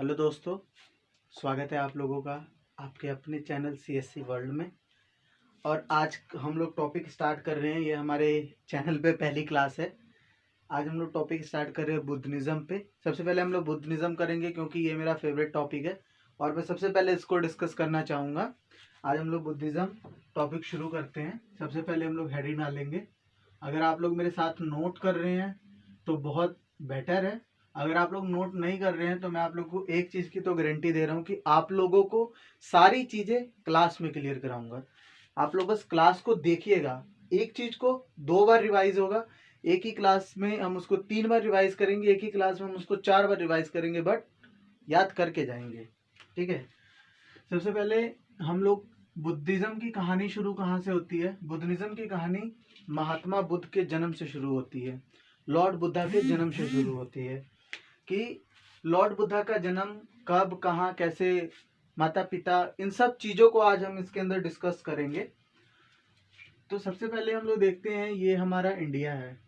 Hello दोस्तों, स्वागत है आप लोगों का आपके अपने चैनल CSC वर्ल्ड में। और आज हम लोग टॉपिक स्टार्ट कर रहे हैं। ये हमारे चैनल पे पहली क्लास है। आज हम लोग टॉपिक स्टार्ट कर रहे हैं बुद्धिज़्म पे। सबसे पहले हम लोग बुद्धिज़्म करेंगे क्योंकि ये मेरा फेवरेट टॉपिक है और मैं सबसे पहले इसको डिस्कस करना चाहूँगा। आज हम लोग बुद्धिज़्म टॉपिक शुरू करते हैं। सबसे पहले हम लोग हेडिंग डालेंगे। अगर आप लोग मेरे साथ नोट कर रहे हैं तो बहुत बेटर है। अगर आप लोग नोट नहीं कर रहे हैं तो मैं आप लोग को एक चीज़ की तो गारंटी दे रहा हूँ कि आप लोगों को सारी चीज़ें क्लास में क्लियर कराऊंगा। आप लोग बस क्लास को देखिएगा। एक चीज़ को 2 बार रिवाइज होगा। एक ही क्लास में हम उसको 3 बार रिवाइज करेंगे, एक ही क्लास में हम उसको 4 बार रिवाइज करेंगे, बट याद करके जाएंगे। ठीक है। सबसे पहले हम लोग बुद्धिज़्म की कहानी शुरू कहाँ से होती है? बुद्धिज़्म की कहानी महात्मा बुद्ध के जन्म से शुरू होती है। लॉर्ड बुद्धा के जन्म से शुरू होती है कि लॉर्ड बुद्धा का जन्म कब, कहाँ, कैसे, माता पिता, इन सब चीज़ों को आज हम इसके अंदर डिस्कस करेंगे। तो सबसे पहले हम लोग देखते हैं, ये हमारा इंडिया है।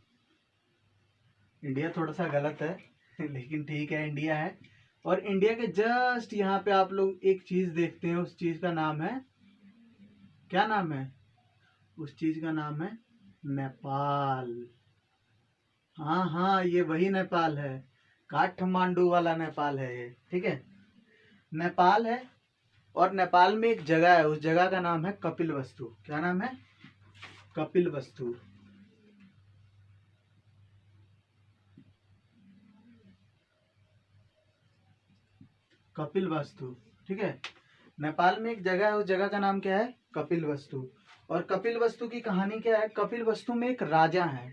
इंडिया थोड़ा सा गलत है लेकिन ठीक है, इंडिया है। और इंडिया के जस्ट यहाँ पे आप लोग एक चीज़ देखते हैं, उस चीज़ का नाम है, क्या नाम है? उस चीज़ का नाम है नेपाल। हाँ हाँ, ये वही नेपाल है, काठमांडू वाला नेपाल है ये। ठीक है, नेपाल है। और नेपाल में एक जगह है, उस जगह का नाम है कपिलवस्तु। क्या नाम है? कपिलवस्तु। कपिलवस्तु। ठीक है, नेपाल में एक जगह है, उस जगह का नाम क्या है? कपिलवस्तु। और कपिलवस्तु की कहानी क्या है? कपिलवस्तु में एक राजा है।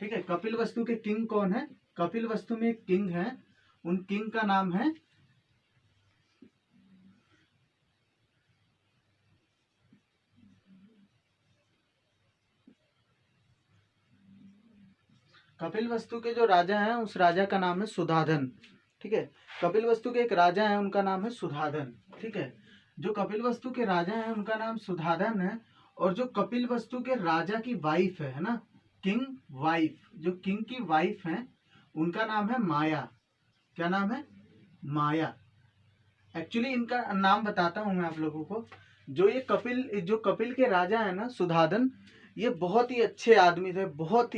ठीक है, कपिलवस्तु के किंग कौन है? कपिलवस्तु में एक किंग है, उन किंग का नाम है कपिलवस्तु के जो राजा हैं, उस राजा का नाम है सुधाधन। ठीक है, कपिलवस्तु के एक राजा है, उनका नाम है सुधाधन। ठीक है, जो कपिलवस्तु के राजा हैं उनका नाम सुधाधन है। और जो कपिलवस्तु के राजा की वाइफ है ना, किंग वाइफ, जो किंग की वाइफ है उनका नाम है माया। क्या नाम है? माया। एक्चुअली इनका नाम बताता हूं मैं आप लोगों को। जो कपिल के राजा है ना, सुधाधन, ये बहुत ही अच्छे आदमी थे। बहुत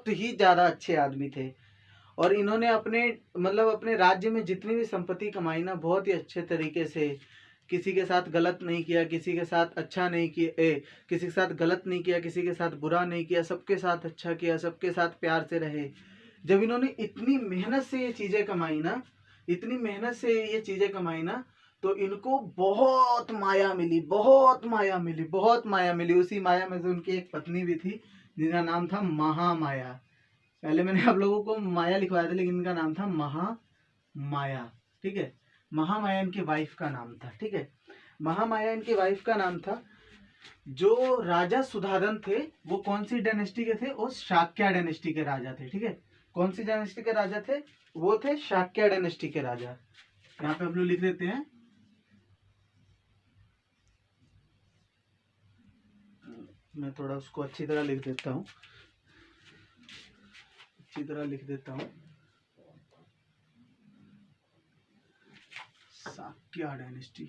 ही ज्यादा अच्छे आदमी थे। और इन्होंने अपने राज्य में जितनी भी संपत्ति कमाई ना, बहुत ही अच्छे तरीके से, किसी के साथ गलत नहीं किया, किसी के साथ अच्छा नहीं किया, किसी के साथ गलत नहीं किया, किसी के साथ बुरा नहीं किया, सबके साथ अच्छा किया, सबके साथ प्यार से रहे। जब इन्होंने इतनी मेहनत से ये चीजें कमाई ना, इतनी मेहनत से ये चीजें कमाई ना, तो इनको बहुत माया मिली, बहुत माया मिली, बहुत माया मिली। उसी माया में से उनकी एक पत्नी भी थी जिनका नाम था महामाया। पहले मैंने आप लोगों को माया लिखवाया था, लेकिन इनका नाम था महामाया। ठीक है, महामाया इनकी वाइफ का नाम था। ठीक है, महामाया इनकी वाइफ का नाम था। जो राजा सुधाधन थे वो कौन सी डायनेस्टी के थे? वो शाक्य डायनेस्टी के राजा थे। ठीक है, कौन सी डायनेस्टी के राजा थे? वो थे शाक्य डायनेस्टी के राजा। यहाँ पे हम लोग लिख देते हैं, मैं थोड़ा उसको अच्छी तरह लिख देता हूँ, अच्छी तरह लिख देता हूँ। Shakya dynasty,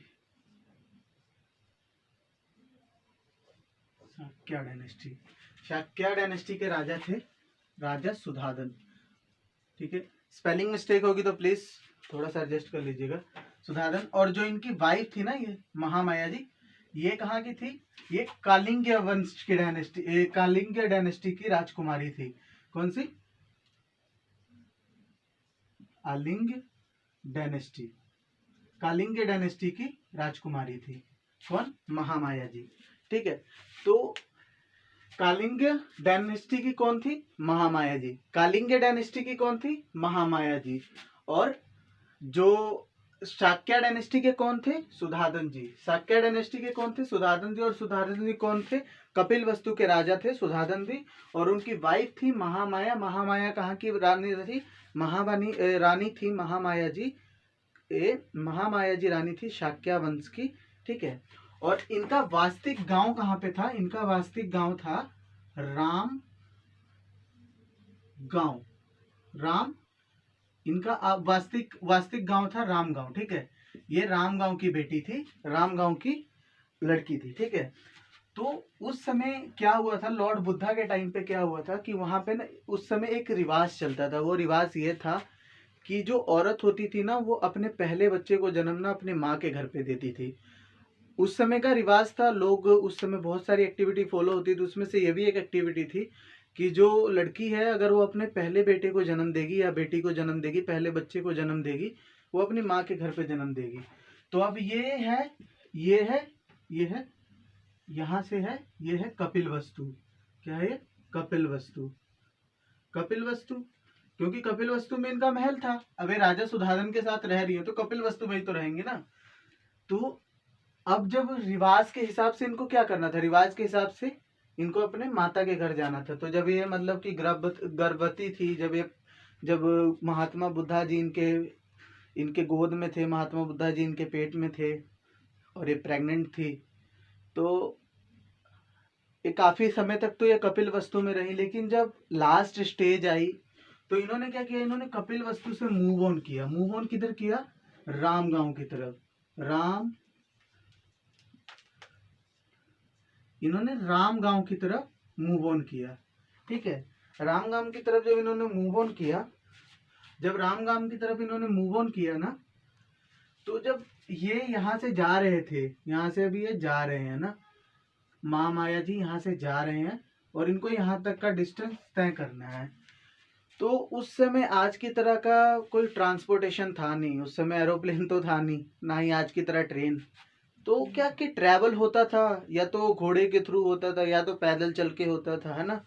Shakya dynasty, Shakya dynasty के राजा थे राजा सुधाधन। ठीक है, स्पेलिंग मिस्टेक होगी तो प्लीज थोड़ा सा एडजस्ट कर लीजिएगा। सुधाधन। और जो इनकी वाइफ थी ना, ये महामाया जी, ये कहाँ की थी? ये कालिंग्य वंश की डायनेस्टी, कालिंग्य डायनेस्टी की राजकुमारी थी। कौन सी? कालिंग्य डायनेस्टी, कालिंग्य डायनेस्टी की राजकुमारी थी। कौन? महामाया जी। ठीक है, तो कालिंग्य डायनेस्टी की कौन थी? महामाया जी। कालिंग्य डायनेस्टी की कौन थी? महामाया जी। और जो शाक्य डायनेस्टी के कौन थे? सुधाधन जी। शाक्य डायनेस्टी के कौन थे? सुधाधन जी। और सुधाधन जी कौन थे? कपिलवस्तु के राजा थे सुधाधन जी। और उनकी वाइफ थी महामाया। महामाया कहाँ की रानी थी? महावानी रानी थी महामाया जी। महामाया जी रानी थी शाक्य वंश की। ठीक है, और इनका वास्तविक गांव कहाँ पे था? इनका वास्तविक गांव था राम गांव, राम इनका वास्तविक वास्तविक गांव था राम गांव, ठीक है। ये राम गांव की बेटी थी, राम गांव की लड़की थी, ठीक है। तो उस समय क्या हुआ था, लॉर्ड बुद्धा के टाइम पे क्या हुआ था कि वहां पे ना उस समय एक रिवाज चलता था। वो रिवाज ये था कि जो औरत होती थी ना वो अपने पहले बच्चे को जन्म ना अपने माँ के घर पे देती थी। उस समय का रिवाज था, लोग उस समय बहुत सारी एक्टिविटी फॉलो होती थी, उसमें से ये भी एक एक्टिविटी थी कि जो लड़की है अगर वो अपने पहले बेटे को जन्म देगी या बेटी को जन्म देगी, पहले बच्चे को जन्म देगी, वो अपनी माँ के घर पे जन्म देगी। तो अब ये है, ये है, ये है, यहाँ से है, ये है कपिल वस्तु। क्या है ये? कपिल वस्तु। कपिल वस्तु, क्योंकि कपिल वस्तु में इनका महल था। अब ये राजा सुधाधन के साथ रह रही है तो कपिल वस्तु में ही तो रहेंगे ना। तो अब जब रिवाज के हिसाब से इनको क्या करना था, रिवाज के हिसाब से इनको अपने माता के घर जाना था। तो जब ये मतलब कि गर्भवती थी, जब महात्मा बुद्धा जी इनके गोद में थे, महात्मा बुद्धा जी इनके पेट में थे और ये प्रेग्नेंट थी, तो ये काफी समय तक तो ये कपिल वस्तु में रही। लेकिन जब लास्ट स्टेज आई तो इन्होंने क्या किया, इन्होंने कपिल वस्तु से मूव ऑन किया। मूव ऑन किधर किया? राम गांव की तरफ। इन्होंने राम गांव की तरफ मूव ऑन किया, ठीक है। राम गांव की तरफ जब इन्होंने मूव ऑन किया, जब राम गांव की तरफ इन्होंने मूव ऑन किया ना, तो जब ये यहाँ से जा रहे थे, यहाँ से अभी ये जा रहे हैं ना, महामाया जी यहाँ से जा रहे हैं और इनको यहाँ तक का डिस्टेंस तय करना है। तो उस समय आज की तरह का कोई ट्रांसपोर्टेशन था नहीं, उस समय एरोप्लेन तो था नहीं, ना ही आज की तरह ट्रेन। तो क्या कि ट्रैवल होता था या तो घोड़े के थ्रू होता था या तो पैदल चल के होता था, है ना।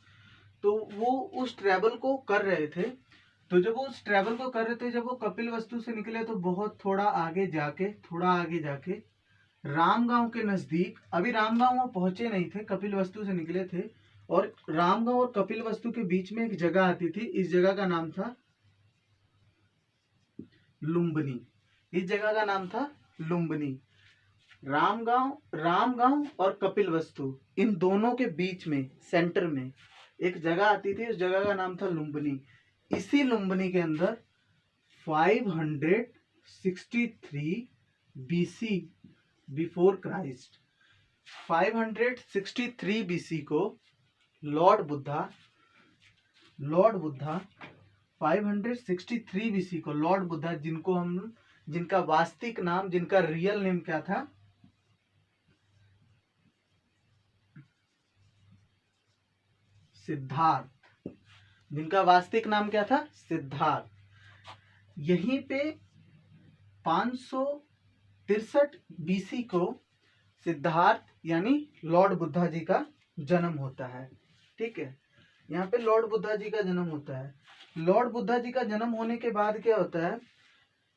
तो वो उस ट्रैवल को कर रहे थे। तो जब वो उस ट्रैवल को कर रहे थे, जब वो कपिल वस्तु से निकले तो बहुत थोड़ा आगे जाके राम गांव के नजदीक, अभी राम गांव वो पहुंचे नहीं थे, कपिल वस्तु से निकले थे, और राम गांव और कपिल वस्तु के बीच में एक जगह आती थी। इस जगह का नाम था लुम्बिनी। इस जगह का नाम था लुम्बिनी। राम गांव और कपिल वस्तु, इन दोनों के बीच में सेंटर में एक जगह आती थी, उस जगह का नाम था लुम्बिनी। इसी लुम्बिनी के अंदर 563 बीसी बिफोर क्राइस्ट, 563 बीसी को लॉर्ड बुद्धा 563 बीसी को लॉर्ड बुद्धा, जिनका वास्तविक नाम, जिनका रियल नेम क्या था, सिद्धार्थ। जिनका वास्तविक नाम क्या था? सिद्धार्थ। यहीं पे 563 बीसी को सिद्धार्थ यानी लॉर्ड बुद्धा जी का जन्म होता है, ठीक है। यहाँ पे लॉर्ड बुद्धा जी का जन्म होता है। लॉर्ड बुद्धा जी का जन्म होने के बाद क्या होता है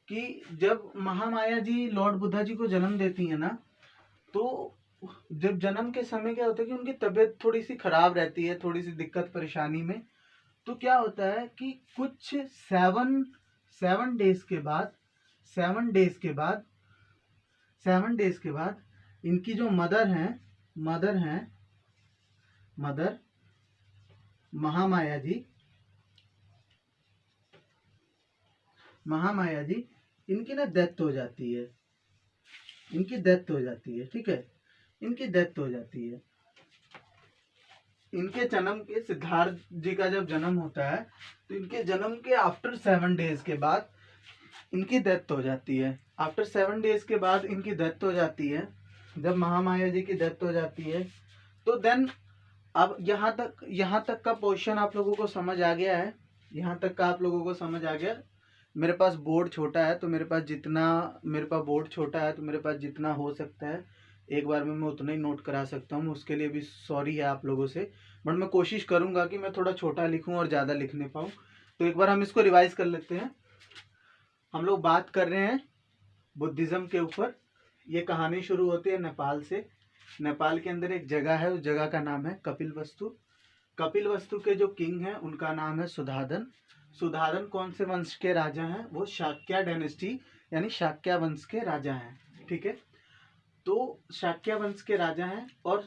कि जब महामाया जी लॉर्ड बुद्धा जी को जन्म देती है ना, तो जब जन्म के समय क्या होता है कि उनकी तबीयत थोड़ी सी खराब रहती है, थोड़ी सी दिक्कत परेशानी में। तो क्या होता है कि कुछ 7 डेज के बाद 7 डेज के बाद इनकी जो मदर महामाया जी इनकी ना डेथ हो जाती है। ठीक है, इनकी डेथ हो जाती है। इनके जन्म के, सिद्धार्थ जी का जब जन्म होता है तो इनके जन्म के आफ्टर 7 डेज के बाद इनकी डेथ हो जाती है। आफ्टर 7 डेज के बाद इनकी डेथ हो जाती है। जब महामाया जी की डेथ हो जाती है तो देन अब यहाँ तक का पोर्शन आप लोगों को समझ आ गया है। यहाँ तक का आप लोगों को समझ आ गया। मेरे पास बोर्ड छोटा है तो मेरे पास जितना हो सकता है एक बार में मैं उतना ही नोट करा सकता हूँ। उसके लिए भी सॉरी है आप लोगों से, बट मैं कोशिश करूँगा कि मैं थोड़ा छोटा लिखूँ और ज़्यादा लिख नहीं पाऊँ। तो एक बार हम इसको रिवाइज कर लेते हैं। हम लोग बात कर रहे हैं बुद्धिज़्म के ऊपर। ये कहानी शुरू होती है नेपाल से। नेपाल के अंदर एक जगह है, उस जगह का नाम है कपिल वस्तु। कपिल वस्तु के जो किंग हैं उनका नाम है सुधाधन। सुधाधन कौन से वंश के राजा हैं? वो शाक्या डायनेस्टी यानी शाक्या वंश के राजा हैं, ठीक है। तो शाक्या वंश के राजा हैं और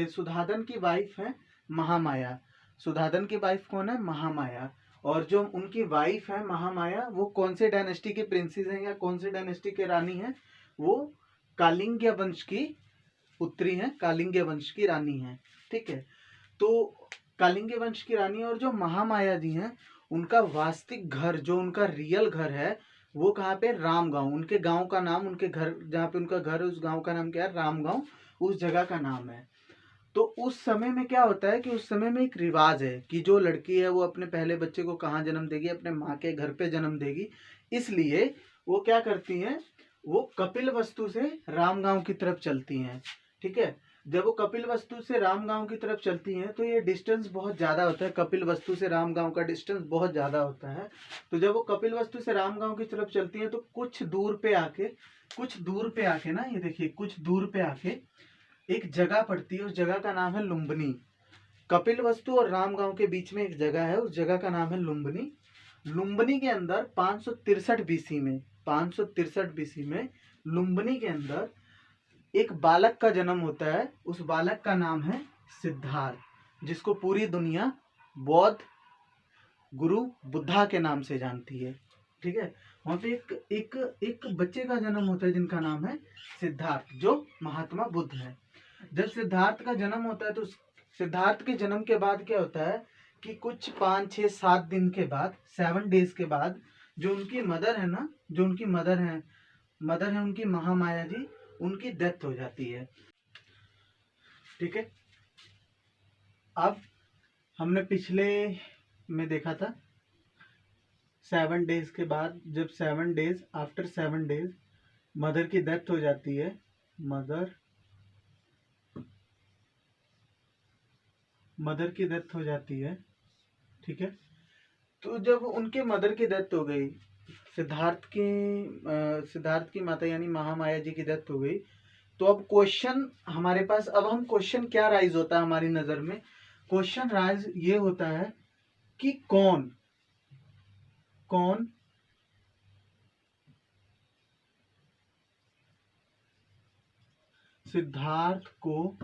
सुधाधन की वाइफ है महामाया। सुधाधन की वाइफ कौन है? महामाया। और जो उनकी वाइफ है महामाया, वो कौन से डायनेस्टी के प्रिंसेस हैं या कौन से डायनेस्टी के रानी हैं? वो कालिंग्य वंश की पुत्री हैं, कालिंग्य वंश की रानी हैं। ठीक है, तो कालिंग्य वंश की रानी और जो महामाया जी हैं, उनका वास्तविक घर, जो उनका रियल घर है, वो कहाँ पे? राम गांव। उनके गांव का नाम, उनके घर जहाँ पे उनका घर है, उस गांव का नाम क्या है? राम गांव, उस जगह का नाम है। तो उस समय में क्या होता है कि उस समय में एक रिवाज है कि जो लड़की है वो अपने पहले बच्चे को कहाँ जन्म देगी? अपने माँ के घर पे जन्म देगी। इसलिए वो क्या करती हैं? वो कपिल वस्तु से राम गांव की तरफ चलती हैं। ठीक है, जब वो कपिल वस्तु से राम गांव की तरफ चलती हैं तो ये डिस्टेंस बहुत ज़्यादा होता है। कपिल वस्तु से राम गांव का डिस्टेंस बहुत ज़्यादा होता है। तो जब वो कपिल वस्तु से राम गांव की तरफ चलती हैं तो कुछ दूर पे आके ना, ये देखिए, कुछ दूर पे आके एक जगह पड़ती है। उस जगह का नाम है लुम्बिनी। कपिल वस्तु और राम गांव के बीच में एक जगह है, उस जगह का नाम है लुम्बिनी। लुम्बिनी के अंदर 563 बीसी में लुम्बिनी के अंदर एक बालक का जन्म होता है। उस बालक का नाम है सिद्धार्थ, जिसको पूरी दुनिया बौद्ध गुरु बुद्धा के नाम से जानती है। ठीक है, वहां पे एक बच्चे का जन्म होता है जिनका नाम है सिद्धार्थ, जो महात्मा बुद्ध है। जब सिद्धार्थ का जन्म होता है तो सिद्धार्थ के जन्म के बाद क्या होता है कि कुछ 5, 6, 7 दिन के बाद, 7 डेज के बाद, जो उनकी मदर है ना, जो उनकी मदर है उनकी महामाया जी, उनकी डेथ हो जाती है। ठीक है, अब हमने पिछले में देखा था 7 डेज के बाद, जब 7 डेज, आफ्टर 7 डेज मदर की डेथ हो जाती है। मदर की डेथ हो जाती है। ठीक है, तो जब उनके मदर की डेथ हो गई, सिद्धार्थ की माता यानी महामाया जी की डेथ हो गई, तो अब क्वेश्चन हमारे पास, अब हम क्वेश्चन क्या राइज होता है हमारी नजर में? क्वेश्चन राइज ये होता है कि कौन सिद्धार्थ को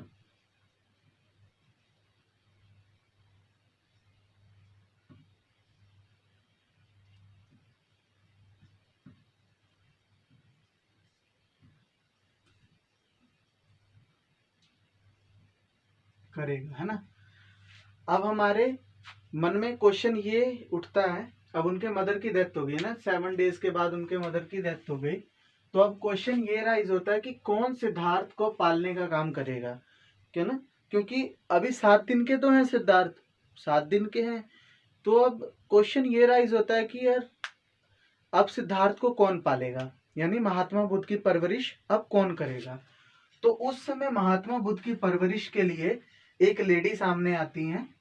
करेगा, है ना? अब हमारे मन में क्वेश्चन ये उठता है, अब उनके मदर की डेथ हो गई ना, 7 डेज के बाद उनके मदर की डेथ हो गई, तो अब क्वेश्चन ये राइज होता है कि कौन सिद्धार्थ को पालने का काम करेगा? क्या ना, क्योंकि अभी 7 दिन के तो हैं सिद्धार्थ, 7 दिन के हैं। तो अब क्वेश्चन ये राइज होता है कि यार अब सिद्धार्थ को कौन पालेगा, यानी महात्मा बुद्ध की परवरिश अब कौन करेगा? तो उस समय महात्मा बुद्ध की परवरिश के लिए एक लेडी सामने आती हैं।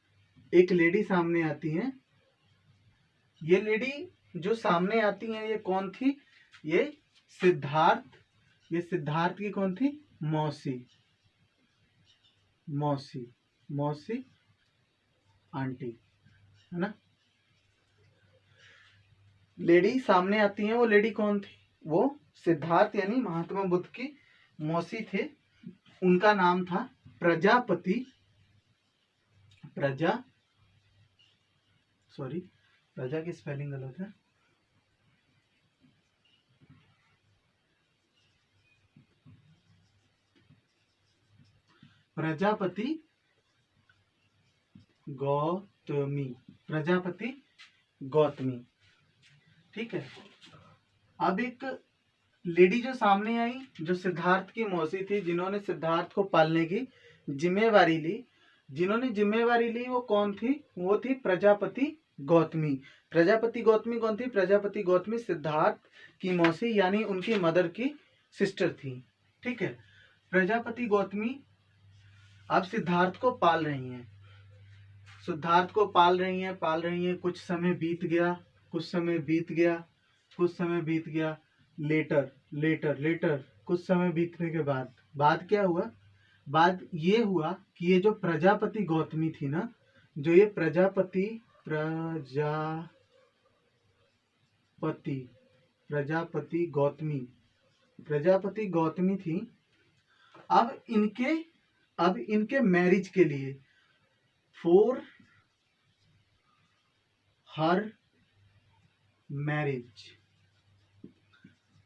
ये लेडी जो सामने आती हैं, ये कौन थी? ये सिद्धार्थ की कौन थी? मौसी आंटी, है ना? लेडी सामने आती हैं, वो लेडी कौन थी? वो सिद्धार्थ यानी महात्मा बुद्ध की मौसी थे। उनका नाम था प्रजा की स्पेलिंग गलत है। प्रजापति गौतमी। ठीक है, अब एक लेडी जो सामने आई, जो सिद्धार्थ की मौसी थी, जिन्होंने सिद्धार्थ को पालने की जिम्मेवारी ली, वो कौन थी? वो थी प्रजापति गौतमी कौन थी? प्रजापति गौतमी सिद्धार्थ की मौसी यानी उनकी मदर की सिस्टर थी। ठीक है, प्रजापति गौतमी अब सिद्धार्थ को पाल रही हैं। पाल रही हैं। कुछ समय बीत गया। लेटर कुछ समय बीतने के बाद क्या हुआ? बाद ये हुआ कि ये जो प्रजापति गौतमी थी ना, जो ये प्रजापति गौतमी थी, अब इनके मैरिज के लिए 4 हर मैरिज।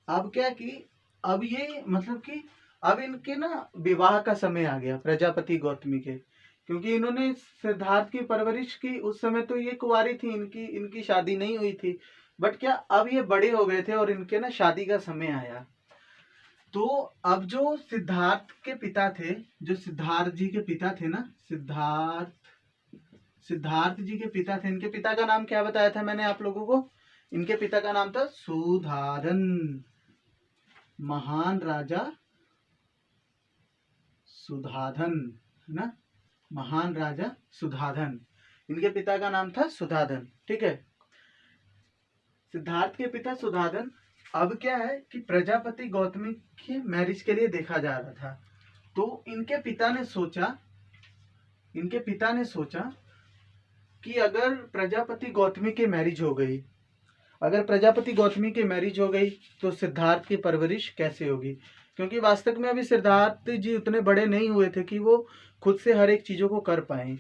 अब क्या कि अब ये मतलब कि अब इनके ना विवाह का समय आ गया प्रजापति गौतमी के, क्योंकि इन्होंने सिद्धार्थ की परवरिश की। उस समय तो ये कुंवारी थी, इनकी इनकी शादी नहीं हुई थी, बट क्या अब ये बड़े हो गए थे और इनके ना शादी का समय आया। तो अब जो सिद्धार्थ के पिता थे, जो सिद्धार्थ जी के पिता थे ना, सिद्धार्थ जी के पिता थे, इनके पिता का नाम क्या बताया था मैंने आप लोगों को? इनके पिता का नाम था सुधाधन, महान राजा सुधाधन, है ना, महान राजा सुधाधन। इनके पिता का नाम था सुधाधन, ठीक है। सिद्धार्थ के पिता सुधाधन। अब क्या है कि प्रजापति गौतमी के मैरिज के लिए देखा जा रहा था। तो इनके पिता ने सोचा कि अगर प्रजापति गौतमी की मैरिज हो गई, तो सिद्धार्थ की परवरिश कैसे होगी? क्योंकि वास्तव में अभी सिद्धार्थ जी उतने बड़े नहीं हुए थे कि वो खुद से हर एक चीजों को कर पाए।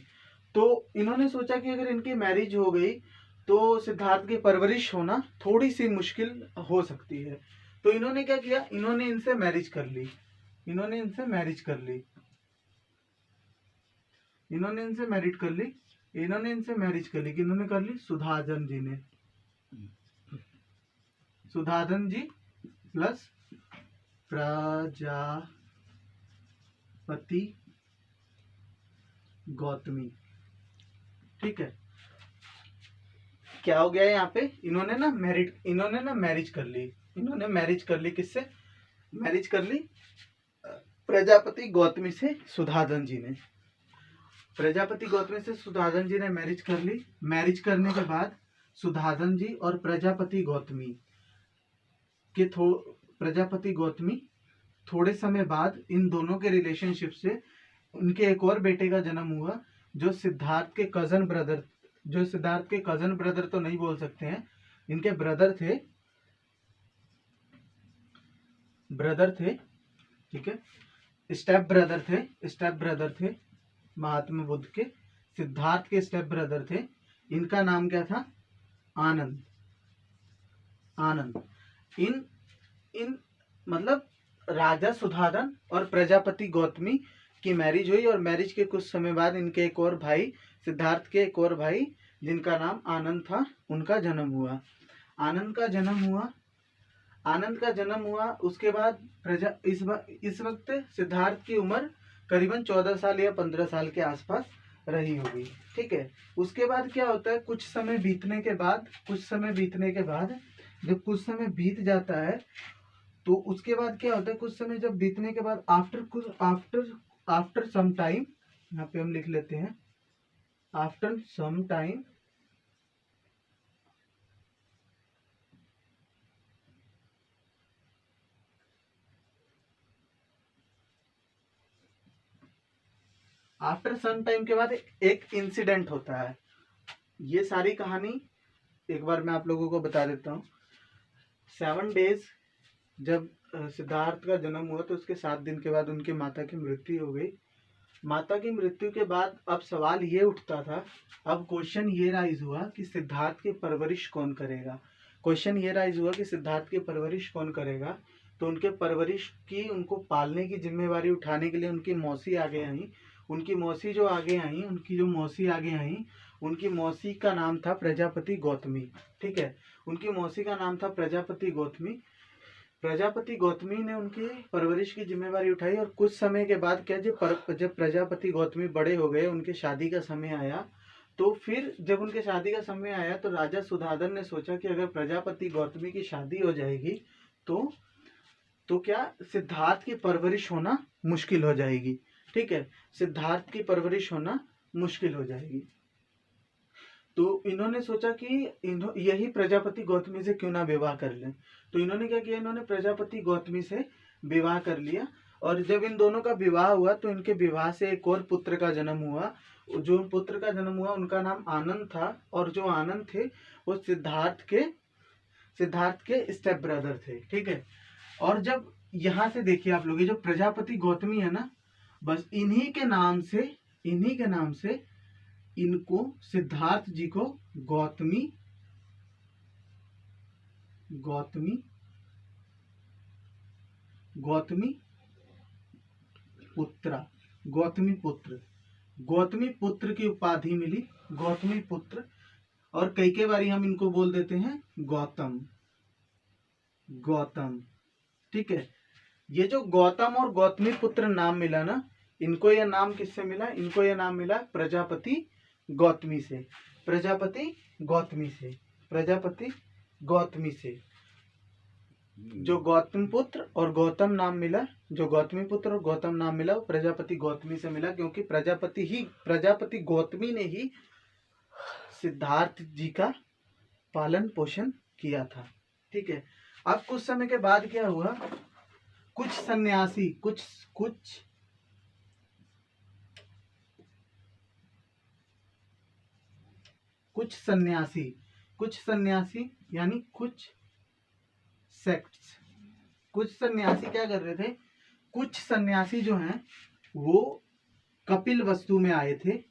तो इन्होंने सोचा कि अगर इनकी मैरिज हो गई तो सिद्धार्थ की परवरिश होना थोड़ी सी मुश्किल हो सकती है। तो इन्होंने क्या किया, इन्होंने इनसे मैरिज कर ली। किन्होंने कर ली? सुधाधन जी प्लस प्रजापति गौतमी, ठीक है। क्या हो गया यहाँ पे, इन्होंने ना मैरिज कर ली। किससे मैरिज कर ली? प्रजापति गौतमी से सुधाधन जी ने। मैरिज कर ली। मैरिज करने के बाद सुधाधन जी और प्रजापति गौतमी थोड़े समय बाद इन दोनों के रिलेशनशिप से उनके एक और बेटे का जन्म हुआ, जो सिद्धार्थ के कजन ब्रदर तो नहीं बोल सकते हैं, इनके ब्रदर थे, ठीक है, स्टेप ब्रदर थे महात्मा बुद्ध के। सिद्धार्थ के स्टेप ब्रदर थे, इनका नाम क्या था? आनंद। इन मतलब राजा सुधाधन और प्रजापति गौतमी की मैरिज हुई, और मैरिज के कुछ समय बाद इनके एक और भाई, सिद्धार्थ के एक और भाई जिनका नाम आनंद था, उनका जन्म हुआ। आनंद का जन्म हुआ। उसके बाद इस वक्त सिद्धार्थ की उम्र करीबन 14 साल या 15 साल के आसपास रही होगी, ठीक है। उसके बाद क्या होता है, कुछ समय बीतने के बाद जब कुछ समय बीत जाता है, तो उसके बाद क्या होता है, कुछ समय जब बीतने के बाद आफ्टर सम टाइम, यहाँ पे हम लिख लेते हैं आफ्टर सम टाइम, के बाद एक इंसिडेंट होता है। ये सारी कहानी एक बार मैं आप लोगों को बता देता हूँ। 7 डेज जब सिद्धार्थ का जन्म हुआ, तो उसके 7 दिन के बाद उनकी माता की मृत्यु हो गई। माता की मृत्यु के बाद अब सवाल ये उठता था, अब क्वेश्चन ये राइज हुआ कि सिद्धार्थ की परवरिश कौन करेगा। तो उनके परवरिश की, उनको पालने की जिम्मेवारी उठाने के लिए उनकी मौसी आगे आई। उनकी मौसी का नाम था प्रजापति गौतमी, ठीक है। प्रजापति गौतमी ने उनकी परवरिश की जिम्मेवारी उठाई, और कुछ समय के बाद क्या, जब प्रजापति गौतमी बड़े हो गए, उनके शादी का समय आया, तो फिर जब उनके शादी का समय आया, तो राजा सुधाधन ने सोचा कि अगर प्रजापति गौतमी की शादी हो जाएगी तो क्या सिद्धार्थ की परवरिश होना मुश्किल हो जाएगी, ठीक है। तो इन्होंने सोचा कि यही प्रजापति गौतमी से क्यों ना विवाह कर लें। तो इन्होंने क्या किया, इन्होंने प्रजापति गौतमी से विवाह कर लिया, और जब इन दोनों का विवाह हुआ, तो इनके विवाह से एक और पुत्र का जन्म हुआ। जो पुत्र का जन्म हुआ, उनका नाम आनंद था, और जो आनंद थे वो सिद्धार्थ के स्टेप ब्रदर थे, ठीक है। और जब यहाँ से देखिए आप लोग, ये जो प्रजापति गौतमी है ना, बस इन्हीं के नाम से इनको सिद्धार्थ जी को गौतमी गौतमी पुत्र की उपाधि मिली, गौतमी पुत्र। और कई बारी हम इनको बोल देते हैं गौतम। ठीक है। ये जो गौतम और गौतमी पुत्र नाम मिला ना, इनको यह नाम किससे मिला? इनको यह नाम मिला प्रजापति गौतमी से। जो गौतम पुत्र और गौतम नाम मिला, जो गौतमी पुत्र और गौतम नाम मिला, वो प्रजापति गौतमी से मिला, क्योंकि प्रजापति गौतमी ने ही सिद्धार्थ जी का पालन पोषण किया था। ठीक है। अब कुछ समय के बाद क्या हुआ? कुछ सन्यासी यानी कुछ सेक्ट्स, कुछ सन्यासी क्या कर रहे थे? कुछ सन्यासी जो हैं वो कपिल वस्तु में आए थे।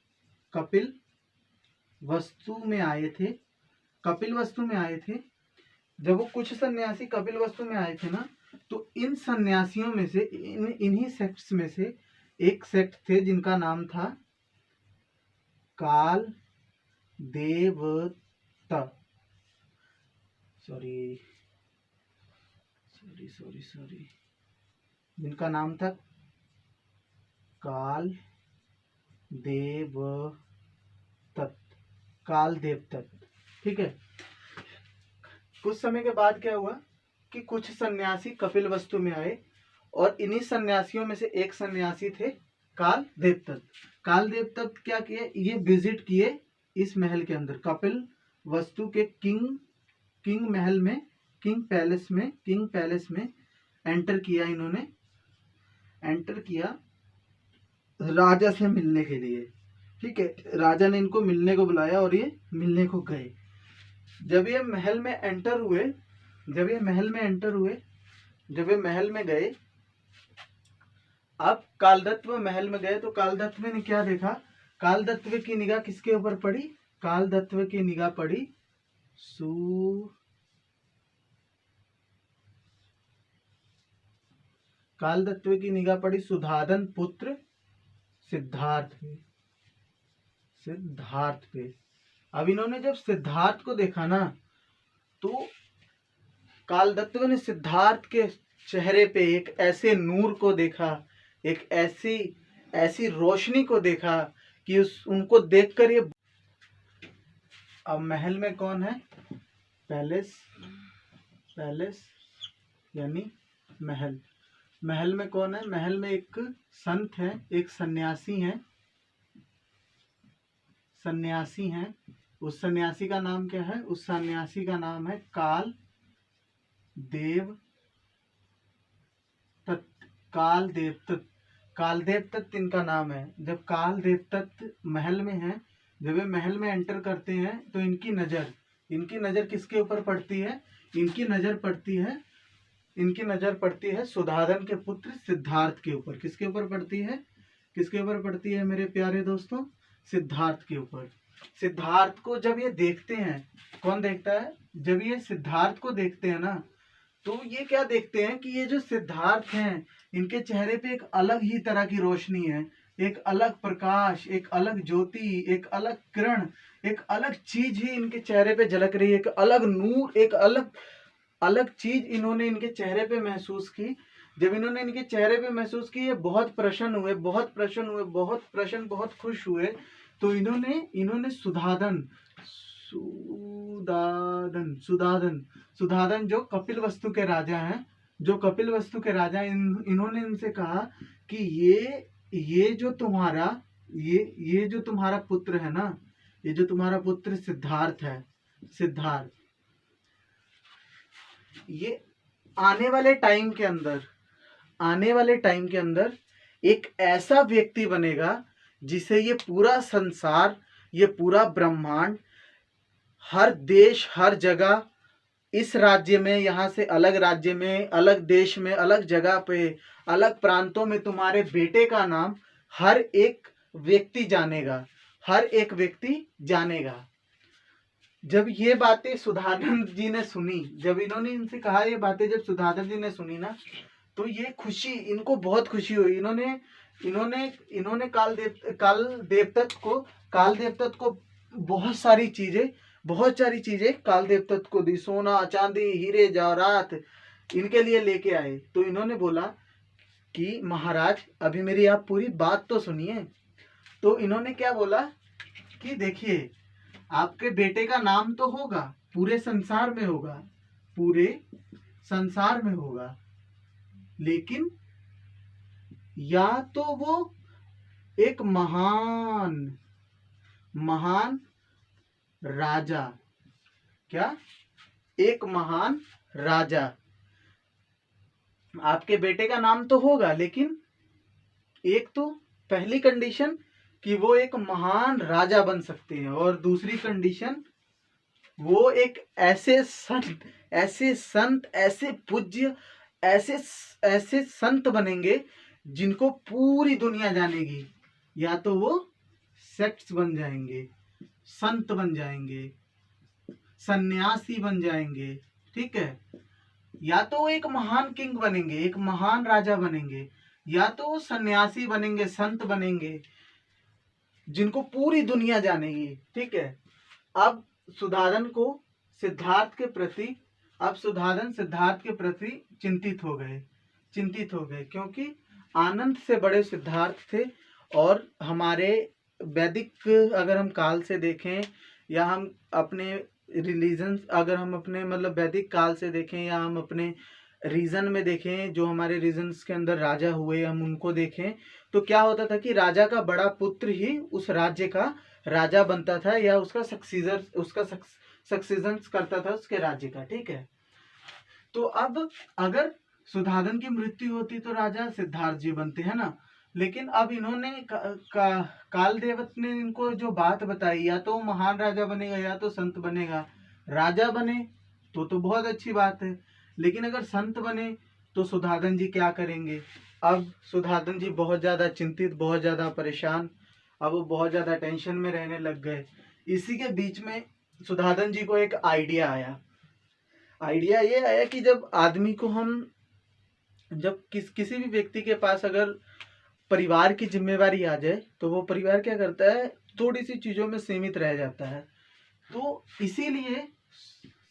जब वो कुछ सन्यासी कपिल वस्तु में आए थे ना, तो इन सन्यासियों में से, इन्हीं सेक्ट्स में से एक सेक्ट थे जिनका नाम था काल देवता। जिनका नाम था काल देवतत्त। ठीक है। कुछ समय के बाद क्या हुआ कि कुछ सन्यासी कपिल वस्तु में आए, और इन्हीं सन्यासियों में से एक सन्यासी थे काल देवतत्त क्या किए? ये विजिट किए इस महल के अंदर, कपिल वस्तु के किंग महल में, किंग पैलेस में एंटर किया राजा से मिलने के लिए। ठीक है। राजा ने इनको मिलने को बुलाया और ये मिलने को गए। जब ये महल में गए, अब कालदत्व महल में गए, तो कालदत्व ने क्या देखा? कालदत्व की निगाह किसके ऊपर पड़ी? कालदत्व की निगाह पड़ी सुधाधन पुत्र सिद्धार्थ पे। अब इन्होंने जब सिद्धार्थ को देखा ना, तो कालदत्व ने सिद्धार्थ के चेहरे पे एक ऐसे नूर को देखा, एक ऐसी रोशनी को देखा कि उनको देखकर ये, अब महल में कौन है? पैलेस यानी महल में कौन है? महल में एक संत है, एक सन्यासी हैं। उस सन्यासी का नाम क्या है? उस सन्यासी का नाम है काल देवतत्त इनका नाम है। जब काल देवतत्त महल में है, जब ये महल में एंटर करते हैं, तो इनकी नजर किसके ऊपर पड़ती है? इनकी नजर पड़ती है सुधाधन के पुत्र सिद्धार्थ के ऊपर। किसके ऊपर पड़ती है मेरे प्यारे दोस्तों? सिद्धार्थ के ऊपर। सिद्धार्थ को जब ये देखते हैं, कौन देखता है? जब ये सिद्धार्थ को देखते हैं ना, तो ये क्या देखते हैं कि ये जो सिद्धार्थ हैं, इनके चेहरे पे एक अलग ही तरह की रोशनी है, एक अलग प्रकाश, एक अलग ज्योति, एक अलग किरण, एक अलग चीज ही इनके चेहरे पे झलक रही है, एक अलग नूर, एक अलग चीज इन्होंने इनके चेहरे पे महसूस की। जब इन्होंने इनके चेहरे पे महसूस की, ये बहुत प्रसन्न हुए, बहुत खुश हुए। तो इन्होंने सुधाधन जो कपिल वस्तु के राजा हैं, इन्होंने इनसे कहा कि ये जो तुम्हारा पुत्र है ना, ये जो तुम्हारा पुत्र सिद्धार्थ है, ये आने वाले टाइम के अंदर एक ऐसा व्यक्ति बनेगा जिसे ये पूरा संसार, ये पूरा ब्रह्मांड, हर देश, हर जगह, इस राज्य में, यहाँ से अलग राज्य में, अलग देश में, अलग जगह पे, अलग प्रांतों में तुम्हारे बेटे का नाम हर एक व्यक्ति जानेगा, हर एक व्यक्ति जानेगा। जब ये बातें सुधानंद जी ने सुनी, जब इन्होंने इनसे कहा ये बातें, जब सुधानंद जी ने सुनी ना, तो ये खुशी, इनको बहुत खुशी हुई। इन्होंने इन्होंने इन्होंने काल देवदत्त को बहुत सारी चीजें काल देवदत्त को दी। सोना, चांदी, हीरे जवाहरात इनके लिए लेके आए। तो इन्होंने बोला कि महाराज अभी मेरी आप पूरी बात तो सुनिए। तो इन्होंने क्या बोला कि देखिए, आपके बेटे का नाम तो होगा, पूरे संसार में होगा, लेकिन या तो वो एक महान राजा, एक महान राजा, आपके बेटे का नाम तो होगा, लेकिन एक तो पहली कंडीशन कि वो एक महान राजा बन सकते हैं, और दूसरी कंडीशन वो एक ऐसे संत, ऐसे पूज्य, ऐसे संत बनेंगे जिनको पूरी दुनिया जानेगी। या तो वो सेक्ट्स बन जाएंगे, संत बन जाएंगे, सन्यासी बन जाएंगे, ठीक है। या तो एक महान किंग बनेंगे, एक महान राजा बनेंगे, या तो सन्यासी बनेंगे, संत बनेंगे जिनको पूरी दुनिया जानेगी, ठीक है। अब सुधाधन सिद्धार्थ के प्रति चिंतित हो गए, क्योंकि आनंद से बड़े सिद्धार्थ थे। और हमारे वैदिक अगर हम काल से देखें, या हम अपने रिलीजन, अगर हम अपने मतलब वैदिक काल से देखें, या हम अपने रीजन में देखें, जो हमारे रीजन्स के अंदर राजा हुए, हम उनको देखें, तो क्या होता था कि राजा का बड़ा पुत्र ही उस राज्य का राजा बनता था, या उसका सक्सीजन करता था उसके राज्य का, ठीक है। तो अब अगर सुधाधन की मृत्यु होती तो राजा सिद्धार्थ जी बनते, है ना। लेकिन अब इन्होंने काल देवत ने इनको जो बात बताई, या तो महान राजा बनेगा, या तो संत बनेगा। राजा बने तो बहुत अच्छी बात है, लेकिन अगर संत बने तो सुधाधन जी क्या करेंगे। अब सुधाधन जी बहुत ज्यादा चिंतित, बहुत ज्यादा परेशान, अब वो बहुत ज्यादा टेंशन में रहने लग गए। इसी के बीच में सुधाधन जी को एक आइडिया ये आया कि जब आदमी को जब किसी भी व्यक्ति के पास अगर परिवार की जिम्मेवारी आ जाए, तो वो परिवार क्या करता है, थोड़ी सी चीजों में सीमित रह जाता है। तो इसीलिए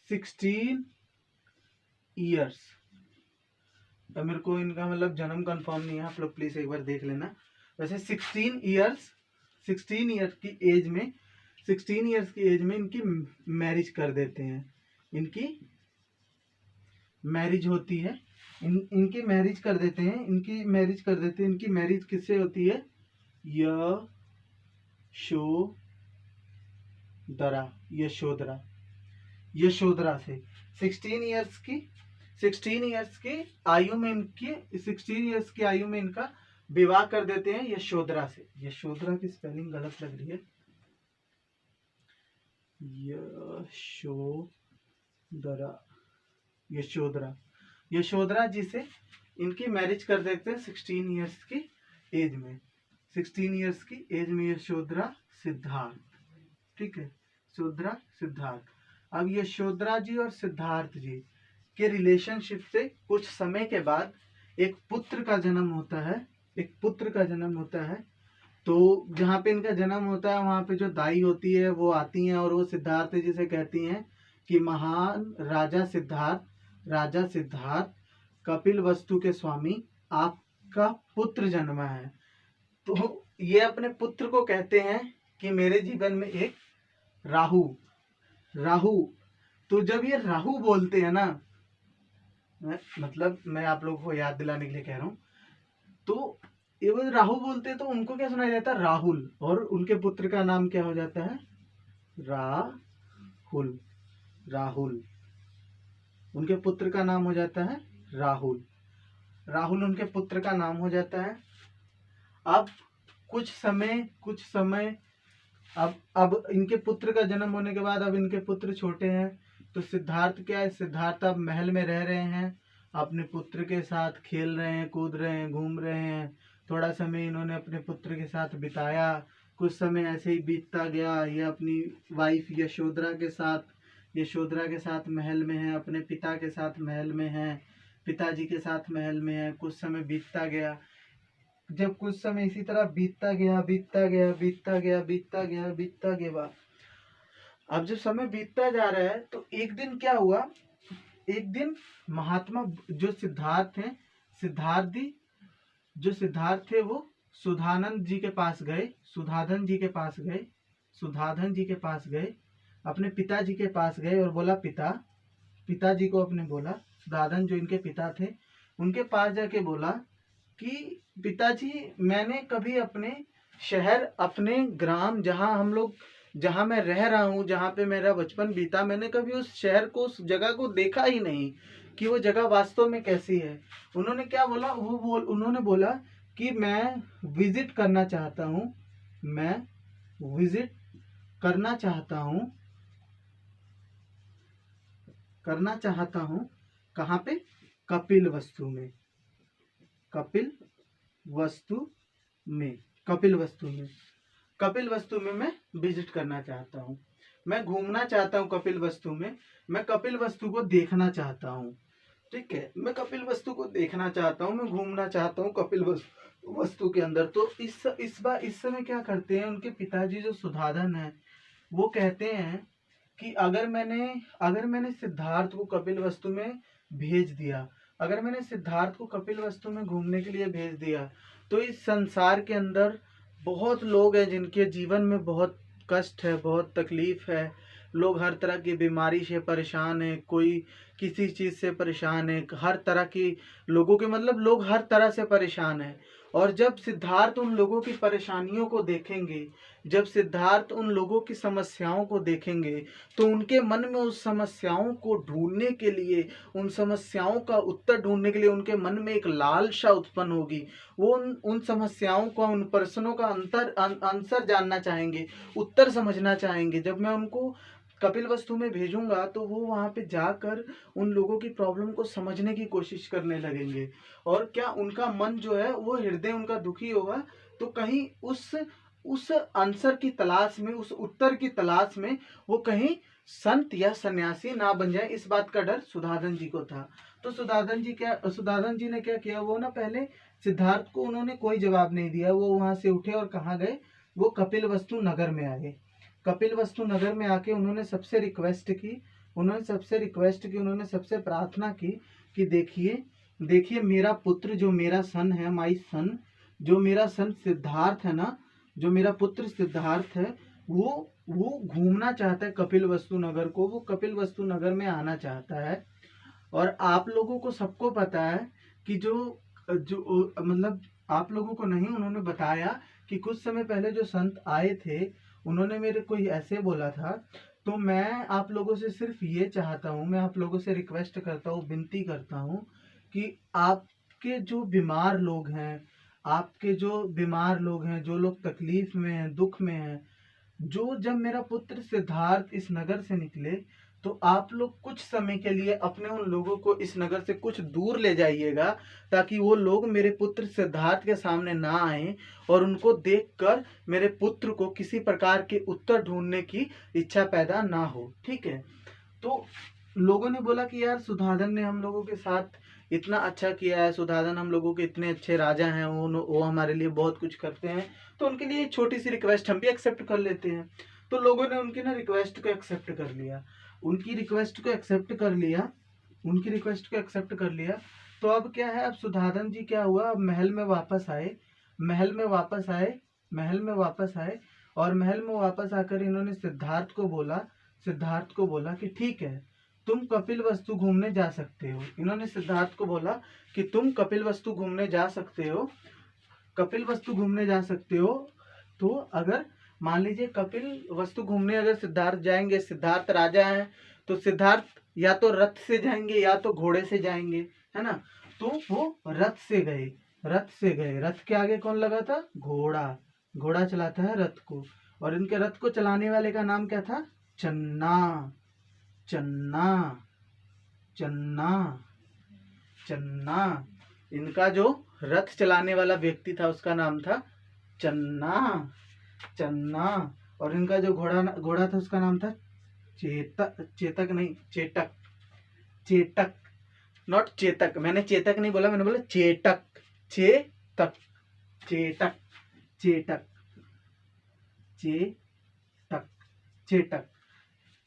16 ईयर्स, मेरे को इनका मतलब जन्म कंफर्म नहीं है, आप लोग प्लीज एक बार देख लेना। वैसे 16 ईयर्स की एज में इनकी मैरिज कर देते हैं। इनकी मैरिज होती है, इनकी मैरिज कर देते हैं। इनकी मैरिज किससे होती है, यशोधरा से। 16 ईयर्स की आयु में इनका विवाह कर देते हैं यशोधरा से। यशोधरा की स्पेलिंग गलत लग रही है, यशोधरा जी से इनकी मैरिज कर देते हैं 16 ईयर्स की एज में। 16 ईयर्स की एज में यशोधरा सिद्धार्थ, ठीक है, यशोधरा सिद्धार्थ। अब यशोधरा जी और सिद्धार्थ जी के रिलेशनशिप से कुछ समय के बाद एक पुत्र का जन्म होता है। तो जहाँ पे इनका जन्म होता है, वहाँ पे जो दाई होती है वो आती हैं, और वो सिद्धार्थ जी से कहती हैं कि महान राजा सिद्धार्थ, कपिल वस्तु के स्वामी, आपका पुत्र जन्मा है। तो ये अपने पुत्र को कहते हैं कि मेरे जीवन में एक राहु। तो जब ये राहु बोलते हैं ना, मतलब मैं आप लोगों को याद दिलाने के लिए कह रहा हूँ, तो ये वो राहु बोलते हैं तो उनको क्या सुनाया जाता है, राहुल। और उनके पुत्र का नाम क्या हो जाता है, राहुल। उनके पुत्र का नाम हो जाता है राहुल उनके पुत्र का नाम हो जाता है। अब कुछ समय अब इनके पुत्र का जन्म होने के बाद अब इनके पुत्र छोटे हैं, तो सिद्धार्थ अब महल में रह रहे हैं, अपने पुत्र के साथ खेल रहे हैं, कूद रहे हैं, घूम रहे हैं। थोड़ा समय इन्होंने अपने पुत्र के साथ बिताया, कुछ समय ऐसे ही बीतता गया। ये अपनी वाइफ यशोधरा के साथ महल में है, अपने पिता के साथ महल में है, पिताजी के साथ महल में है। कुछ समय बीतता गया। जब कुछ समय इसी तरह बीतता गया बीतता गया बीतता गया बीतता गया बीतता गया, अब जब समय बीतता जा रहा है तो एक दिन क्या हुआ, एक दिन महात्मा जो सिद्धार्थ हैं, सिद्धार्थ थे वो सुधानंद जी के पास गए, सुधाधन जी के पास गए, अपने पिताजी के पास गए और बोला पिताजी को अपने बोला, सुधाधन जो इनके पिता थे उनके पास जाके बोला कि पिताजी, मैंने कभी अपने शहर, अपने ग्राम, जहाँ मैं रह रहा हूँ, जहाँ पे मेरा बचपन बीता, मैंने कभी उस शहर को, उस जगह को देखा ही नहीं कि वो जगह वास्तव में कैसी है। उन्होंने क्या बोला, उन्होंने बोला कि मैं विजिट करना चाहता हूँ, कहाँ पे? कपिल वस्तु में मैं विजिट करना चाहता हूँ, मैं घूमना चाहता हूँ कपिल वस्तु में, मैं कपिल वस्तु को देखना चाहता हूँ। ठीक है, मैं कपिल वस्तु को देखना चाहता हूँ, मैं घूमना चाहता हूँ कपिल वस्तु के अंदर। तो इस समय क्या करते हैं उनके पिताजी जो सुधाधन है, वो कहते हैं कि अगर मैंने सिद्धार्थ को कपिल वस्तु में भेज दिया, अगर मैंने सिद्धार्थ को कपिल वस्तु में घूमने के लिए भेज दिया, तो इस संसार के अंदर बहुत लोग हैं जिनके जीवन में बहुत कष्ट है, बहुत तकलीफ है। लोग हर तरह की बीमारी से परेशान है, कोई किसी चीज़ से परेशान है, हर तरह की लोगों के, मतलब लोग हर तरह से परेशान है। और जब सिद्धार्थ उन लोगों की परेशानियों को देखेंगे, जब सिद्धार्थ उन लोगों की समस्याओं को देखेंगे, तो उनके मन में उस समस्याओं को ढूंढने के लिए, उन समस्याओं का उत्तर ढूंढने के लिए उनके मन में एक लालसा उत्पन्न होगी। वो उन समस्याओं का, उन प्रश्नों का आंसर जानना चाहेंगे, उत्तर समझना चाहेंगे। जब मैं उनको कपिल वस्तु में भेजूंगा तो वो वहाँ पे जाकर उन लोगों की प्रॉब्लम को समझने की कोशिश करने लगेंगे। और क्या उनका मन जो है वो हृदय उनका दुखी होगा, तो कहीं उस आंसर की तलाश में, उस उत्तर की तलाश में वो कहीं संत या सन्यासी ना बन जाए, इस बात का डर सुधाधन जी को था। तो सुधाधन जी ने क्या किया, वो ना पहले सिद्धार्थ को उन्होंने कोई जवाब नहीं दिया, वो वहां से उठे और कहाँ गए, वो कपिल वस्तु नगर में आए। कपिल वस्तु नगर में आके उन्होंने सबसे रिक्वेस्ट की, उन्होंने सबसे प्रार्थना की कि देखिए मेरा पुत्र, जो मेरा सन है, माई सन, जो मेरा सन सिद्धार्थ है ना, जो मेरा पुत्र सिद्धार्थ है, वो घूमना चाहता है कपिल वस्तु नगर को, वो कपिल वस्तु नगर में आना चाहता है। और आप लोगों को सबको पता है कि जो मतलब आप लोगों को नहीं, उन्होंने बताया कि कुछ समय पहले जो संत आए थे, उन्होंने मेरे को ऐसे बोला था। तो मैं आप लोगों से सिर्फ ये चाहता हूँ, मैं आप लोगों से रिक्वेस्ट करता हूँ, विनती करता हूँ कि आपके जो बीमार लोग हैं, जो लोग तकलीफ में हैं, दुख में हैं, जब मेरा पुत्र सिद्धार्थ इस नगर से निकले, तो आप लोग कुछ समय के लिए अपने उन लोगों को इस नगर से कुछ दूर ले जाइएगा, ताकि वो लोग मेरे पुत्र सिद्धार्थ के सामने ना आए और उनको देखकर मेरे पुत्र को किसी प्रकार के उत्तर ढूंढने की इच्छा पैदा ना हो। ठीक है। तो लोगों ने बोला कि यार सुधाधन ने हम लोगों के साथ इतना अच्छा किया है, सुधाधन हम लोगों के इतने अच्छे राजा हैं, वो हमारे लिए बहुत कुछ करते हैं, तो उनके लिए छोटी सी रिक्वेस्ट हम भी एक्सेप्ट कर लेते हैं। तो लोगों ने उनकी ना रिक्वेस्ट को एक्सेप्ट कर लिया, उनकी रिक्वेस्ट को एक्सेप्ट कर लिया। तो अब क्या है, अब सुधाधन जी क्या हुआ, अब महल में वापस आए और महल में वापस आकर इन्होंने सिद्धार्थ को बोला कि ठीक है, तुम कपिल वस्तु घूमने जा सकते हो। इन्होंने सिद्धार्थ को बोला कि तुम कपिल वस्तु घूमने जा सकते हो। तो अगर मान लीजिए कपिल वस्तु घूमने अगर सिद्धार्थ जाएंगे, सिद्धार्थ राजा हैं, तो सिद्धार्थ या तो रथ से जाएंगे या तो घोड़े से जाएंगे, है ना। तो वो रथ से गए। रथ के आगे कौन लगा था, घोड़ा चलाता है रथ को। और इनके रथ को चलाने वाले का नाम क्या था, चन्ना। इनका जो रथ चलाने वाला व्यक्ति था उसका नाम था चन्ना। चन्ना। और इनका जो घोड़ा था उसका नाम था चेतक नहीं, चेटक। चेटक, नॉट चेतक। मैंने चेतक नहीं बोला, मैंने बोला चेटक। चेतक, चेटक, चेटक, चेटक, चेटक।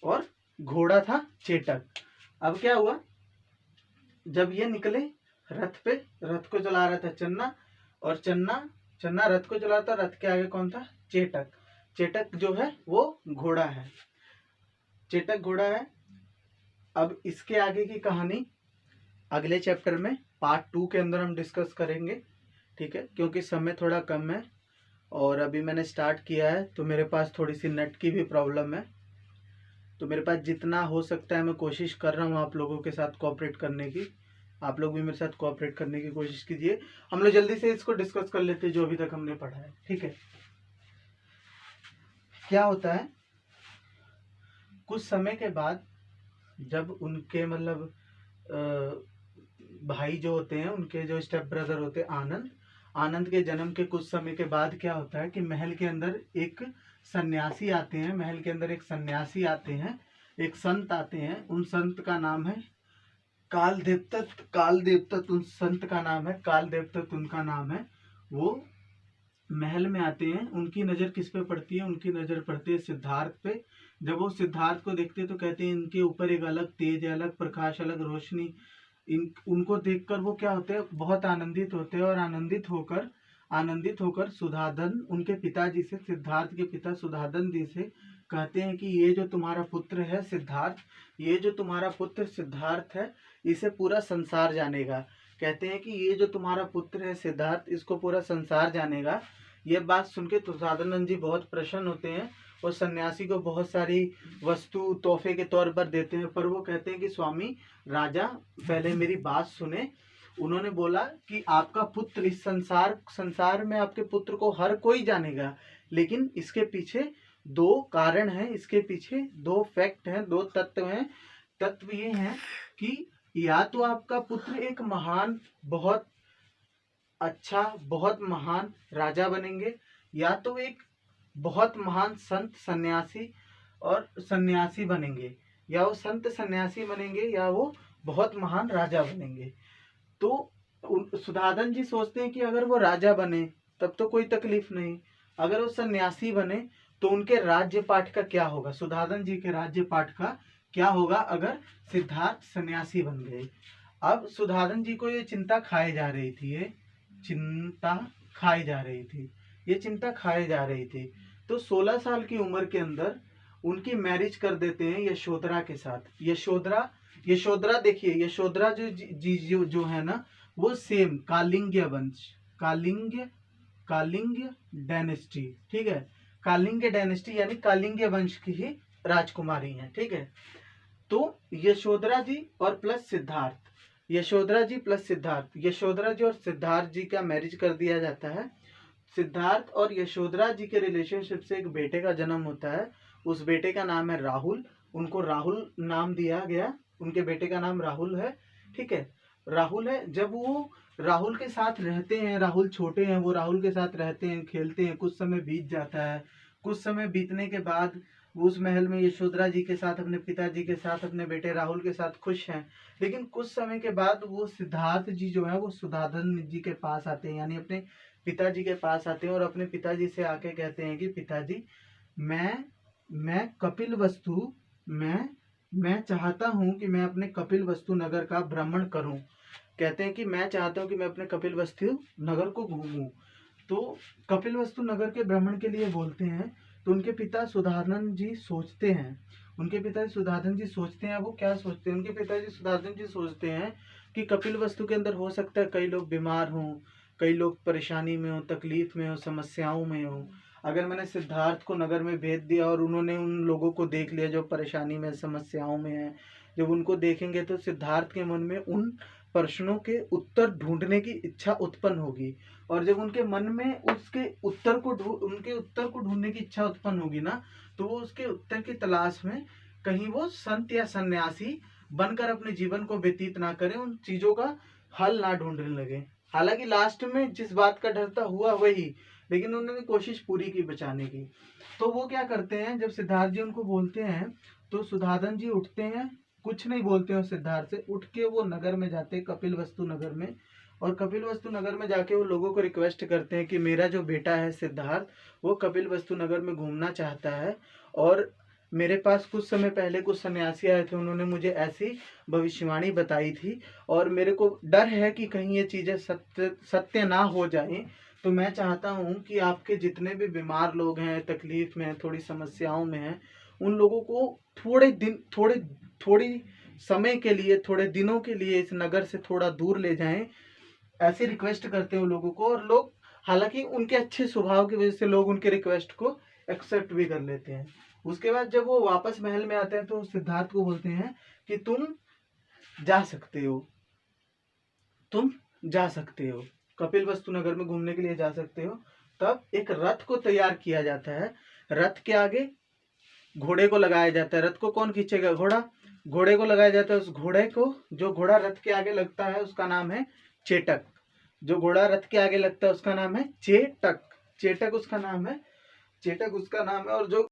और घोड़ा था चेटक। अब क्या हुआ, जब ये निकले रथ पे, रथ को चला रहा था चन्ना, और चन्ना रथ को चला था। रथ के आगे कौन था? चेटक। चेटक जो है वो घोड़ा है, चेटक घोड़ा है। अब इसके आगे की कहानी अगले चैप्टर में पार्ट 2 के अंदर हम डिस्कस करेंगे, ठीक है, क्योंकि समय थोड़ा कम है और अभी मैंने स्टार्ट किया है तो मेरे पास थोड़ी सी नेट की भी प्रॉब्लम है। तो मेरे पास जितना हो सकता है मैं कोशिश कर रहा हूँ आप लोगों के साथ कोऑपरेट करने की। आप लोग भी मेरे साथ कोऑपरेट करने की कोशिश कीजिए। हम लोग जल्दी से इसको डिस्कस कर लेते हैं जो अभी तक हमने पढ़ा है, ठीक है। क्या होता है, कुछ समय के बाद जब उनके मतलब भाई जो होते हैं, उनके जो स्टेप ब्रदर होते हैं आनंद के जन्म के कुछ समय के बाद क्या होता है कि महल के अंदर एक सन्यासी आते हैं। महल के अंदर एक सन्यासी आते हैं, एक संत आते हैं। उन संत का नाम है काल देवदत्त। काल देवदत्त उन संत का नाम है, काल देवदत्त उनका नाम है। वो महल में आते हैं। उनकी नज़र किस पे पड़ती है? उनकी नज़र पड़ती है सिद्धार्थ पे। जब वो सिद्धार्थ को देखते हैं तो कहते हैं इनके ऊपर एक अलग तेज, अलग प्रकाश, अलग रोशनी। उनको देखकर वो क्या होते हैं, बहुत आनंदित होते हैं। और आनंदित होकर सुधाधन उनके पिताजी से, सिद्धार्थ के पिता सुधाधन जी से कहते हैं कि ये जो तुम्हारा पुत्र है सिद्धार्थ, ये जो तुम्हारा पुत्र सिद्धार्थ है, इसे पूरा संसार जानेगा। कहते हैं कि ये जो तुम्हारा पुत्र है सिद्धार्थ, इसको पूरा संसार जानेगा। ये बात सुन के सुधाधन जी बहुत प्रसन्न होते हैं और सन्यासी को बहुत सारी वस्तु तोहफे के तौर पर देते हैं। पर वो कहते हैं कि स्वामी राजा, पहले मेरी बात सुने। उन्होंने बोला कि आपका पुत्र इस संसार में आपके पुत्र को हर कोई जानेगा, लेकिन इसके पीछे 2 कारण हैं, इसके पीछे 2 फैक्ट हैं, 2 तत्व हैं। तत्व ये हैं कि या तो आपका पुत्र एक महान, बहुत अच्छा, बहुत महान राजा बनेंगे, या तो एक बहुत महान संत सन्यासी बनेंगे, या वो संत सन्यासी बनेंगे, या वो बहुत महान राजा बनेंगे। तो सुधाधन जी सोचते हैं कि अगर वो राजा बने तब तो कोई तकलीफ नहीं, अगर वो सन्यासी बने तो उनके राज्य पाठ का क्या होगा, सुधाधन जी के राज्य पाठ का क्या होगा अगर सिद्धार्थ सन्यासी बन गए। अब सुधाधन जी को ये चिंता खाए जा रही थी, ये चिंता खाई जा रही थी। तो 16 साल की उम्र के अंदर उनकी मैरिज कर देते हैं यशोधरा के साथ। यशोधरा देखिए, यशोधरा जो है ना, वो सेम कालिंग्य वंश, कालिंग्य डायनेस्टी, ठीक है, कालिंग्य डायनेस्टी यानी कालिंग्य वंश की ही राजकुमारी है, ठीक है। तो यशोधरा जी और प्लस सिद्धार्थ, यशोधरा जी प्लस सिद्धार्थ, यशोधरा जी और सिद्धार्थ जी का मैरिज कर दिया जाता है। सिद्धार्थ और यशोधरा जी के रिलेशनशिप से एक बेटे का जन्म होता है। उस बेटे का नाम है राहुल। उनको राहुल नाम दिया गया, उनके बेटे का नाम राहुल है, ठीक है, राहुल है। जब वो राहुल के साथ रहते हैं, राहुल छोटे हैं, वो राहुल के साथ रहते हैं, खेलते हैं, कुछ समय बीत जाता है। कुछ समय बीतने के बाद वो उस महल में यशोधरा जी के साथ, अपने पिताजी के साथ, अपने बेटे राहुल के साथ खुश हैं। लेकिन कुछ समय के बाद वो सिद्धार्थ जी जो है वो सुधाधन जी के पास आते हैं, यानी अपने पिताजी के पास आते हैं और अपने पिताजी से आके कहते हैं कि पिताजी, मैं कपिल वस्तु, मैं चाहता हूँ कि मैं अपने कपिल वस्तु नगर का भ्रमण करूँ। कहते हैं कि मैं चाहता हूँ कि मैं अपने कपिल वस्तु नगर को घूमूं। तो कपिल वस्तु नगर के भ्रमण के लिए बोलते हैं। तो उनके पिता सुधाधन जी सोचते हैं, वो क्या सोचते हैं, उनके पिताजी सुधाधन जी सोचते हैं कि कपिल वस्तु के अंदर हो सकता है कई लोग बीमार हों, कई लोग परेशानी में हो, तकलीफ में हो, समस्याओं में हो। अगर मैंने सिद्धार्थ को नगर में भेज दिया और उन्होंने उन लोगों को देख लिया जो परेशानी में, समस्याओं में है, जब उनको देखेंगे तो सिद्धार्थ के मन में उन प्रश्नों के उत्तर ढूंढने की इच्छा उत्पन्न होगी। और जब उनके मन में उनके उत्तर को ढूंढने की इच्छा उत्पन्न होगी ना, तो वो उसके उत्तर की तलाश में कहीं वो संत या सन्यासी बनकर अपने जीवन को व्यतीत ना करें, उन चीजों का हल ना ढूंढने लगे। हालांकि लास्ट में जिस बात का डर था हुआ वही, लेकिन उन्होंने कोशिश पूरी की बचाने की। तो वो क्या करते हैं, जब सिद्धार्थ जी उनको बोलते हैं तो सुधाधन जी उठते हैं, कुछ नहीं बोलते हैं सिद्धार्थ से, उठ के वो नगर में जाते हैं, कपिल वस्तु नगर में। और कपिल वस्तु नगर में जाके वो लोगों को रिक्वेस्ट करते हैं कि मेरा जो बेटा है सिद्धार्थ, वो कपिल वस्तु नगर में घूमना चाहता है, और मेरे पास कुछ समय पहले कुछ सन्यासी आए थे, उन्होंने मुझे ऐसी भविष्यवाणी बताई थी, और मेरे को डर है कि कहीं ये चीज़ें सत्य सत्य ना हो जाएं। तो मैं चाहता हूँ कि आपके जितने भी बीमार लोग हैं, तकलीफ में हैं, थोड़ी समस्याओं में हैं, उन लोगों को थोड़ी समय के लिए, थोड़े दिनों के लिए इस नगर से थोड़ा दूर ले जाएं। ऐसे रिक्वेस्ट करते हैं लोगों को, और लोग, हालांकि उनके अच्छे स्वभाव की वजह से लोग उनके रिक्वेस्ट को एक्सेप्ट भी कर लेते हैं। उसके बाद जब वो वापस महल में आते हैं तो सिद्धार्थ को बोलते हैं कि तुम जा सकते हो, तुम जा सकते हो, कपिल वस्तु नगर में घूमने के लिए जा सकते हो। तब एक रथ को तैयार किया जाता है, रथ के आगे घोड़े को लगाया जाता है। रथ को कौन खींचेगा? घोड़ा। घोड़े को लगाया जाता है। उस घोड़े को, जो घोड़ा रथ के आगे लगता है उसका नाम है चेटक। जो घोड़ा रथ के आगे लगता है उसका नाम है चेटक। चेटक उसका नाम है, चेटक उसका नाम है। और जो